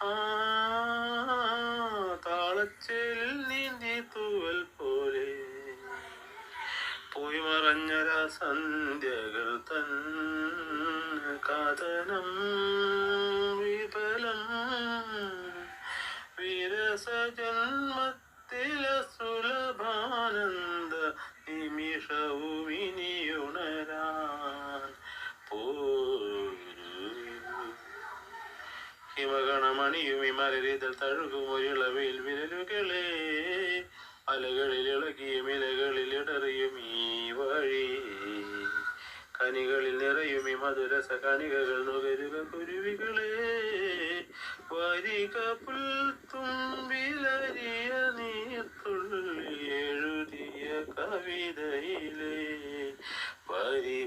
ആ താളച്ചേലിൽ നീന്തി തൂവൽ പോലെ പോയി മറഞ്ഞര സന്ധ്യകൾ തൻ കാതനം വിപലം വിരസ ജന്മത്തില സുലഭാനന്ദ നിമിഷവും ഇനിയുണരാൻ ഹിമഗണമണിയും വിമലരിതൽ തഴുകും ഒരിളവയിൽ വിരലുകളെ അലകളിൽ ഇളകിയും ഇലകളിൽ ഇടറിയും ഈ വഴി കനികളിൽ നിറയും ഈ മധുരസ കണികകൾ നുകരുക കുരുവികളെ വരിക പുൽത്തുമ്പിലരിയ നീർത്തുള്ളി എഴുതിയ കവിതയിലെ വരി